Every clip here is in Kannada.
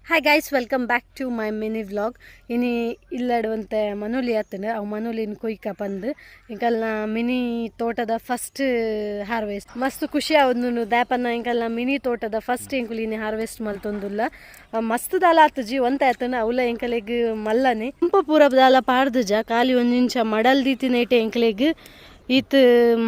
Hi guys, welcome back to my mini vlog. ಇನಿ ಇಲ್ಲಡುವಂತೆ ಮನೋಲಿ ಆತಂಡು ಅವು ಮನೋಲಿನ ಕೊಯ್ಕ ಬಂದು ಇಂಕಲ್ನ ಮಿನಿ ತೋಟದ ಫಸ್ಟ್ ಹಾರ್ವೆಸ್ಟ್ ಮಸ್ತ್ ಖುಷಿ ಆವೊಂದು ದ್ಯಾಪನ್ನ ಇಂಕಲ್ನ ಮಿನಿ ತೋಟದ ಫಸ್ಟ್ ಇಂಕುಲಿನಿ ಹಾರ್ವೆಸ್ಟ್ ಮಲ್ತೊಂದುಲ್ಲ ಮಸ್ತ್ ದಾಲ ಆತಜಿ ಒಂತ ಆತನ ಅವಲ ಎಂಕಲೆಗ್ ಮಲ್ಲನೆ ಇಂಪ ಪೂರ ದಾಲ ಪಾಡ್ದಜ ಖಾಲಿ ಒಂದಿಂಚ ಮಡಲ್ ದೀತಿನೇಟೆ ಎಂಕಲೆಗ್ ಈತ್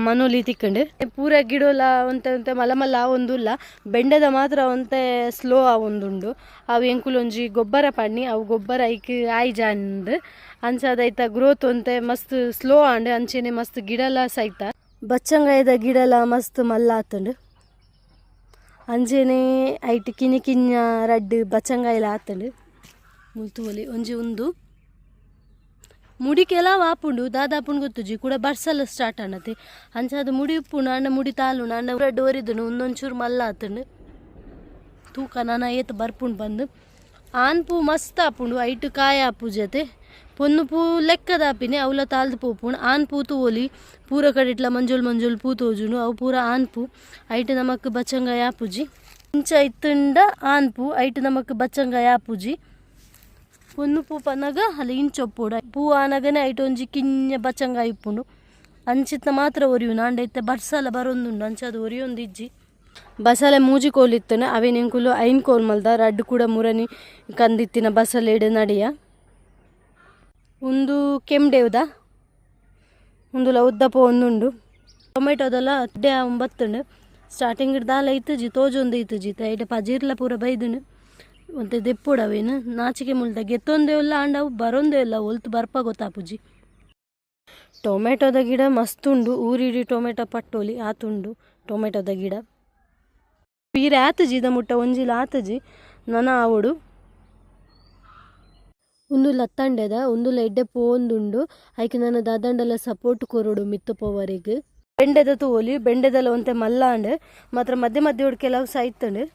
ಮನೋಲಿ ತಿಕ್ಕಂಡು ಪೂರ ಗಿಡೋಲ ಒಂತೆ ಮಲ್ಲ ಮಲ್ಲ ಆವೊಂದುಲ್ಲ ಬೆಂಡದ ಮಾತ್ರ ಒಂತೆ ಸ್ಲೋ ಆವೊಂದುಂಡು ಅವು ಎಂಕುಲೊಂಜಿ ಗೊಬ್ಬರ ಪಣ್ಣಿ ಅವು ಗೊಬ್ಬರ ಐಕ್ ಆಯ್ ಜಾಂಡ್ ಅಂಚಾದೈತ ಗ್ರೋತ್ ಒಂತೆ ಮಸ್ತ್ ಸ್ಲೋ ಆಂಡ್ ಅಂಚೆನೆ ಮಸ್ತ್ ಗಿಡಲ ಸೈತ ಬಚ್ಚಂಗಾಯದ ಗಿಡಲ ಮಸ್ತ್ ಮಲ್ಲ ಆತಂಡು ಅಂಚೆನೆ ಐಟ್ ಕಿನಿ ಕಿನ್ಯ ರಡ್ಡ್ ಬಚ್ಚಂಗಾಯಲ ಆತಂಡು ಮುಲ್ತು ಒಲಿ ಒಂಜಿ ಉಂದು ಮುಡಿ ಕೆಲವು ಆಪುಂಡು ದಾದಾಪುಂಡು ಗೊತ್ತುಜಿ ಕೂಡ ಬರ್ಸಲ್ಲ ಸ್ಟಾರ್ಟ್ ಅನ್ನತ್ತೆ ಅಂಚಾದ ಮುಡಿ ಉಪ್ಪುಂಡು ಅಂಡ ಮುಡಿ ತಾಲುಂಡು ಅಂಡ ರಡ್ಡು ಒರಿದುಂಡು ಒಂದೊಂಚೂರು ಮಲ್ಲ ಆತಂಡು ತೂಕ ನಾನ ಏತ್ ಬರ್ಪುಂಡು ಬಂದು ಆನ್ ಪೂ ಮಸ್ತ್ ಆಪುಂಡು ಐಟ್ ಕಾಯ ಆಪು ಜತೆ ಪೊನ್ನು ಪೂ ಲೆಕ್ಕದ ಆಪಿನಿ ಅವಲ ತಾಲ್ದು ಪೋಪುಂಡು ಆನ್ ಪೂ ತೋಲಿ ಪೂರ ಕಡೆ ಇಟ್ಲ ಮಂಜೋಲ್ ಮಂಜೋಲ್ ಪೂ ತೋಜುಂಡು ಅವು ಪೂರ ಆನ್ ಪೂ ಐಟ್ ನಮಕ್ ಬಚ್ಚಂಗಾಯ ಆಪುಜಿ ಇಂಚ ಇತ್ತಂಡ ಆನ್ ಪೂ ಐಟ್ ನಮಕ್ ಬಚ್ಚಂಗಾಯ ಆಪುಜಿ ಒಂದು ಪೂ ಪನ್ನಗ ಅಲ್ಲಿ ಇಂಚೊಪ್ಪುಡು ಪೂ ಆನಗನೆ ಐಟ್ ಒಂಜಿ ಕಿನ್ಯ ಬಚ್ಚಂಗಾಯ ಇಪ್ಪುಂಡು ಅಂಚಿತ್ತ ಮಾತ್ರ ಒರಿಯುನು ಅಂಡೈತೆ ಬರ್ಸಲ ಬರೊಂದುಂಡು ಅಂಚದ ಒರಿಯೊಂದು ಇಜ್ಜಿ ಬಸಳೆ ಮೂಜಿ ಕೋಲಿತ್ತನೆ ಅವೇ ನಿಂಕುಲು ಐನ್ ಕೋಲ್ ಮಲ್ದ ರಡ್ಡು ಕೂಡ ಮುರನಿ ಕಂದಿತ್ತಿನ ಬಸಳೆ ಇಡು ನಡಿಯ ಒಂದು ಕೆಮ್ಡೆವ್ದ ಒಂದುಲ ಉದ್ದಪ ಒಂದುಂಡು ಟೊಮೆಟೊದೆಲ್ಲ ಅಡ್ಡೆ ಬತ್ತುಂಡು ಸ್ಟಾರ್ಟಿಂಗ್ ದಾಲ ಇತ್ತುಜಿ ತೋಜೊಂದು ಇತ್ತುಜಿ ಐಟ ಪಜೀರ್ಲ ಪೂರ ಬೈದುಂಡು ಒಂತೆ ದೆಪ್ಪುಡವೇನು ನಾಚಿಕೆ ಮುಳ್ದ ಗೆತ್ತೊಂದೇ ಇಲ್ಲ ಅಂಡವು ಬರೊಂದೇ ಇಲ್ಲ ಒಲ್ತು ಬರ್ಪ ಗೊತ್ತಾಪುಜಿ ಟೊಮೆಟೊದ ಗಿಡ ಮಸ್ತುಂಡು ಊರಿಡಿ ಟೊಮೆಟೊ ಪಟ್ಟೋಲಿ ಆತುಂಡು ಟೊಮೆಟೊದ ಗಿಡ ಪೀರೆ ಆತಜಿ ಇದ ಮುಟ್ಟ ಒಂಜಿಲ ಆತಜಿ ನನ ಆವಡು ಒಂದು ಲತ್ತಂಡೆದ ಒಂದು ಎಡ್ಡೆ ಪೋಂದುಂಡು ಐಕೆ ನನ್ನ ದಾದಂಡೆಲ್ಲ ಸಪೋರ್ಟ್ ಕೊರೋಡು ಮಿತ್ತು ಪೋವರೆಗ್ ಬೆಂಡೆದ ತೋಲಿ ಬೆಂಡೆದಲ್ಲ ಒಂತೆ ಮಲ್ಲಾಂಡ್ ಮಾತ್ರ ಮಧ್ಯೆ ಮಧ್ಯೆ ಕೆಲವು ಸಾಯ್ತಂಡು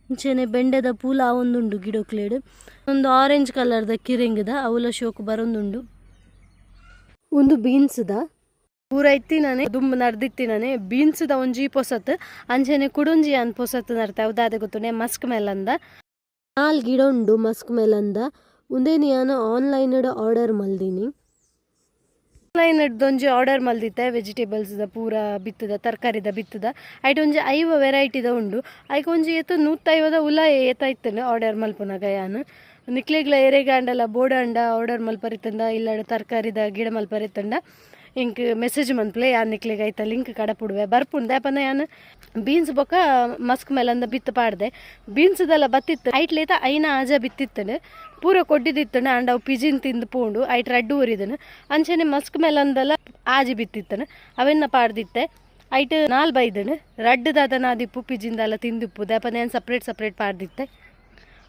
ಇಂಚೆನೆ ಬೆಂಡೆದ ಪೂಲ ಒಂದುಂಡು ಗಿಡಕ್ಲೇಡು ಒಂದು ಆರೆಂಜ್ ಕಲರ್ದ ಕಿರಿಂಗದ ಅವಲ ಶೋಕು ಬರೊಂದುಂಡು ಒಂದು ಬೀನ್ಸ್ದ ಪೂರ ಇತ್ತಿನಾನೆ ದುಂಬು ನಡ್ದಿತ್ತಿನಾನೆ ಬೀನ್ಸ್ದ ಒಂಜಿ ಪೊಸತ್ ಅಂಚೆನೆ ಕುಡುಂಜಿ ಅನ್ ಪೊಸತ್ ನಡ್ತೆ ಅವದಾದೆ ಗೊತ್ತುಂಡೆ ಮಸ್ಕ್ ಮೇಲಂದ 4 ಗಿಡ ಉಂಡು ಮಸ್ಕ್ ಮೇಲಂದ ಮುಂದೆ ನಾನು ಆನ್ಲೈನ್ಡ್ ಆರ್ಡರ್ ಮಲ್ದಿನಿ ಆನ್ಲೈನ್ದೊಂಜಿ ಆರ್ಡರ್ ಮಲ್ದಿತ್ತೆ ವೆಜಿಟೇಬಲ್ಸ್ದ ಪೂರ ಬಿತ್ತದ ತರಕಾರಿದ ಬಿತ್ತದ ಐಟ್ ಒಂಜಿ 5 ವೆರೈಟಿದ ಉಂಡು ಐಕ್ ಒಂಜಿ ಏತು 150 ಉಲ ಏತಾಯ್ತನು ಆರ್ಡರ್ ಮಲ್ಪುನಾಗ ಯಾನು ನಿಕ್ಲೆಗ್ಲ ಎರೆಗಾಂಡಲ ಬೋಡಾಂಡ ಆರ್ಡರ್ ಮಲ್ಪರಿತಂಡ ಇಲ್ಲಾಡ ತರಕಾರಿದ ಗಿಡ ಮಲ್ಪರಿತಂಡ ಇಂಕ್ ಮೆಸೇಜ್ ಮನ್ಪ್ಲೆ ಯಾನ್ ನಿಕ್ಲೆಗ್ ಐತ ಲಿಂಕ್ ಕಡಪುಡುವೆ ಬರ್ಪುಂಡು ದಾಪನ ಯಾನು ಬೀನ್ಸ್ ಬೊಕ್ಕ ಮಸ್ಕ್ ಮೇಲಂದ ಬಿತ್ತು ಪಾಡ್ದೆ ಬೀನ್ಸ್ದೆಲ್ಲ ಬತ್ತಿತ್ತು ಐಟ್ಲೇತ ಐನ ಆಜ ಬಿತ್ತಿತ್ತನು ಪೂರ ಕೊಡ್ಡಿದಿತ್ತನು ಅಂಡ್ ಅವು ಪಿಜಿನ್ ತಿಂದು ಪೋಂಡು ಐಟ್ ರಡ್ಡು ಒರಿದನು ಅಂಚೆನೆ ಮಸ್ಕ್ ಮೇಲಂದೆಲ್ಲ ಆಜಿ ಬಿತ್ತಿತ್ತನು ಅವೆನ್ನ ಪಾಡ್ದಿತ್ತೆ ಐಟ್ 4 ಬೈದನು ರಡ್ಡು ದಾದ ನಾದಿಪ್ಪು ಪಿಜಿಂದೆಲ್ಲ ತಿಂದಿಪ್ಪು ದಾಪನ ಏನು ಸಪ್ರೇಟ್ ಪಾಡ್ದಿತ್ತೆ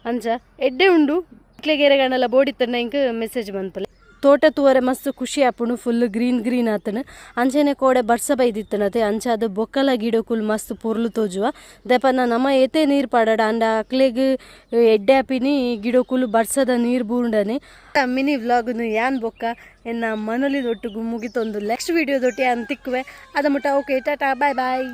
ಅಂಚ ಎಡ್ಡೆ ಉಂಡು ಇಕ್ಲೆಗೆರೆಗಣ್ಣೆಲ್ಲ ಬೋಡಿತ್ತಂಡ ಇಂಕ್ ಮೆಸೇಜ್ ಮನ್ಪಲೆ ತೋಟ ತೂವರೆ ಮಸ್ತ್ ಖುಷಿ ಆಪುಂಡು ಫುಲ್ ಗ್ರೀನ್ ಆತನು ಅಂಚೆನೆ ಕೋಡೆ ಬರ್ಸ ಬೈದಿತ್ತನತೆ ಅಂಚಾದ ಬೊಕ್ಕಲ ಗಿಡಕುಲ್ ಮಸ್ತ್ ಪೊರ್ಲು ತೋಜುವ ದೆಪನ ನಮ್ಮ ಏತೆ ನೀರು ಪಾಡಾಡ ಅಂಡ ಅಕ್ಲೆಗ್ ಎಡ್ಡೆ ಆಪಿನಿ ಗಿಡಕುಲ್ ಬರ್ಸದ ನೀರು ಬೂಂಡನೆ ಮಿನಿ ವ್ಲಾಗ್ನು ಯಾನ್ ಬೊಕ್ಕ ಎನ್ನ ಮನೊಲಿದೊಟ್ಟಿಗೂ ಮುಗಿತೊಂದು ನೆಕ್ಸ್ಟ್ ವಿಡಿಯೋದೊಟ್ಟಿ ಯಾನ್ ತಿಕ್ಕುವೆ ಅದ ಮುಟ್ಟ ಓಕೆ ಟಾಟಾ ಬಾಯ್ ಬಾಯ್.